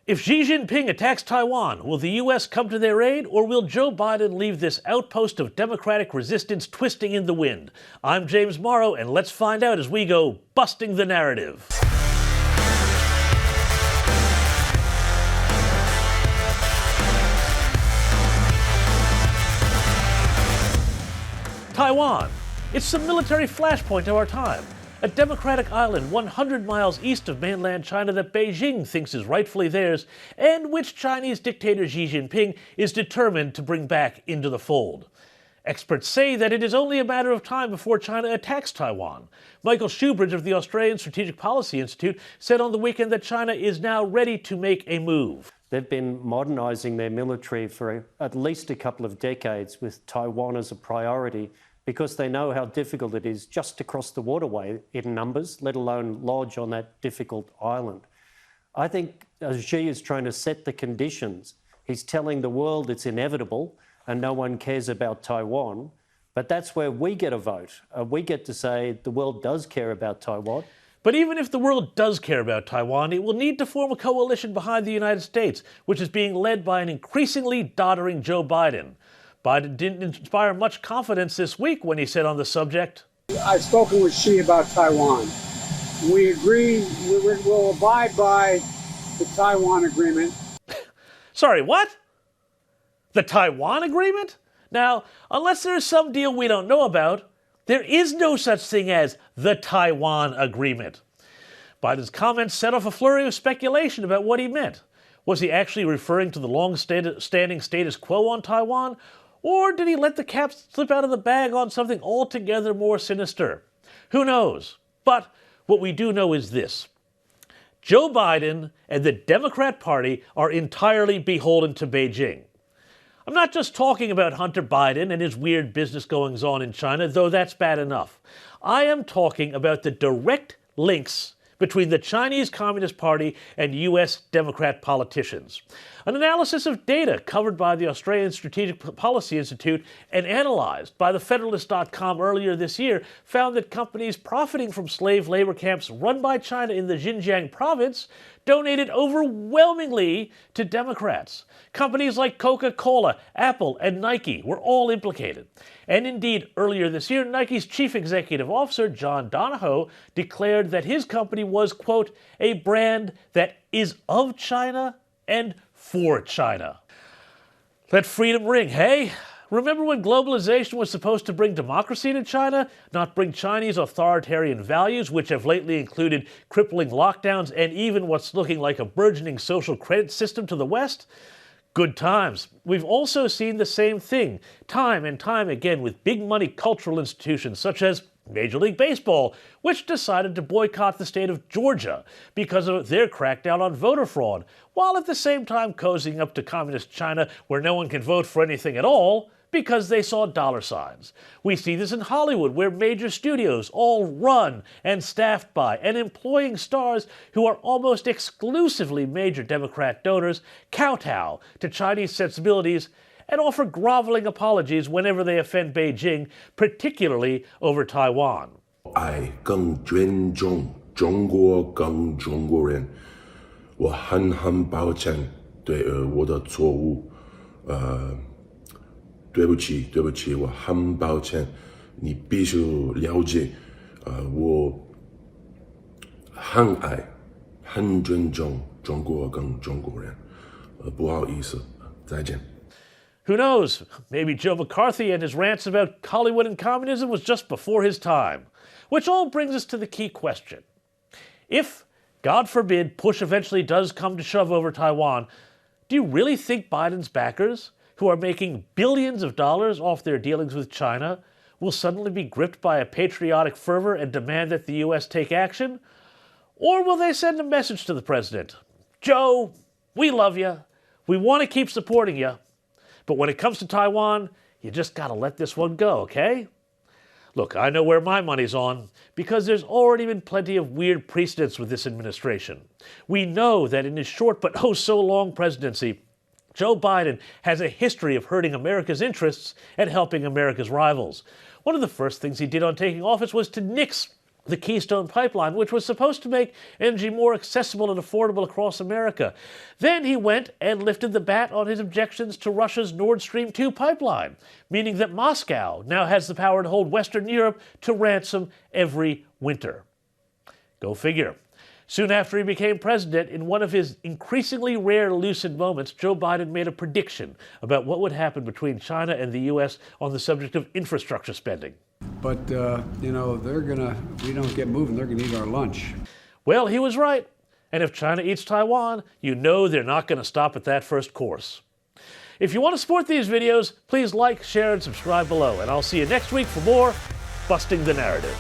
If Xi Jinping attacks Taiwan, will the U.S. come to their aid, or will Joe Biden leave this outpost of democratic resistance twisting in the wind? I'm James Morrow, and let's find out as we go busting the narrative. Taiwan. It's the military flashpoint of our time. A democratic island 100 miles east of mainland China that Beijing thinks is rightfully theirs, and which Chinese dictator Xi Jinping is determined to bring back into the fold. Experts say that it is only a matter of time before China attacks Taiwan. Michael Shoebridge of the Australian Strategic Policy Institute said on the weekend that China is now ready to make a move. They've been modernising their military for at least a couple of decades with Taiwan as a priority, because they know how difficult it is just to cross the waterway in numbers, let alone lodge on that difficult island. I think Xi is trying to set the conditions. He's telling the world it's inevitable and no one cares about Taiwan. But that's where we get a vote. We get to say the world does care about Taiwan. But even if the world does care about Taiwan, it will need to form a coalition behind the United States, which is being led by an increasingly doddering Joe Biden. Biden didn't inspire much confidence this week when he said on the subject, I've spoken with Xi about Taiwan. We agree we'll abide by the Taiwan agreement. Sorry, what? The Taiwan agreement? Now, unless there is some deal we don't know about, there is no such thing as the Taiwan agreement. Biden's comments set off a flurry of speculation about what he meant. Was he actually referring to the long-standing status quo on Taiwan? Or did he let the cat slip out of the bag on something altogether more sinister? Who knows? But what we do know is this. Joe Biden and the Democrat Party are entirely beholden to Beijing. I'm not just talking about Hunter Biden and his weird business goings-on in China, though that's bad enough. I am talking about the direct links between the Chinese Communist Party and U.S. Democrat politicians. An analysis of data covered by the Australian Strategic Policy Institute and analyzed by thefederalist.com earlier this year found that companies profiting from slave labor camps run by China in the Xinjiang province donated overwhelmingly to Democrats. Companies like Coca-Cola, Apple, and Nike were all implicated. And indeed, earlier this year, Nike's chief executive officer, John Donahoe, declared that his company was, quote, a brand that is of China and for China. Let freedom ring, hey? Remember when globalization was supposed to bring democracy to China, not bring Chinese authoritarian values, which have lately included crippling lockdowns and even what's looking like a burgeoning social credit system to the West? Good times. We've also seen the same thing, time and time again, with big money cultural institutions such as Major League Baseball, which decided to boycott the state of Georgia because of their crackdown on voter fraud, while at the same time cozying up to communist China where no one can vote for anything at all because they saw dollar signs. We see this in Hollywood, where major studios, all run and staffed by and employing stars who are almost exclusively major Democrat donors, kowtow to Chinese sensibilities and offer groveling apologies whenever they offend Beijing, particularly over Taiwan. 爱更尊重中国跟中国人，我很抱歉对我的错误，对不起，我很抱歉，你必须了解，我很爱、很尊重中国跟中国人，不好意思，再见。 Who knows? Maybe Joe McCarthy and his rants about Hollywood and communism was just before his time. Which all brings us to the key question. If, God forbid, push eventually does come to shove over Taiwan, do you really think Biden's backers, who are making billions of dollars off their dealings with China, will suddenly be gripped by a patriotic fervor and demand that the U.S. take action? Or will they send a message to the president? Joe, we love you. We want to keep supporting you. But when it comes to Taiwan, you just got to let this one go, okay? Look, I know where my money's on, because there's already been plenty of weird precedents with this administration. We know that in his short but oh so long presidency, Joe Biden has a history of hurting America's interests and helping America's rivals. One of the first things he did on taking office was to nix the Keystone pipeline, which was supposed to make energy more accessible and affordable across America. Then he went and lifted the bat on his objections to Russia's Nord Stream 2 pipeline, meaning that Moscow now has the power to hold Western Europe to ransom every winter. Go figure. Soon after he became president, in one of his increasingly rare lucid moments, Joe Biden made a prediction about what would happen between China and the U.S. on the subject of infrastructure spending. But, we don't get moving, they're gonna eat our lunch. Well, he was right. And if China eats Taiwan, you know they're not going to stop at that first course. If you want to support these videos, please like, share, and subscribe below. And I'll see you next week for more Busting the Narrative.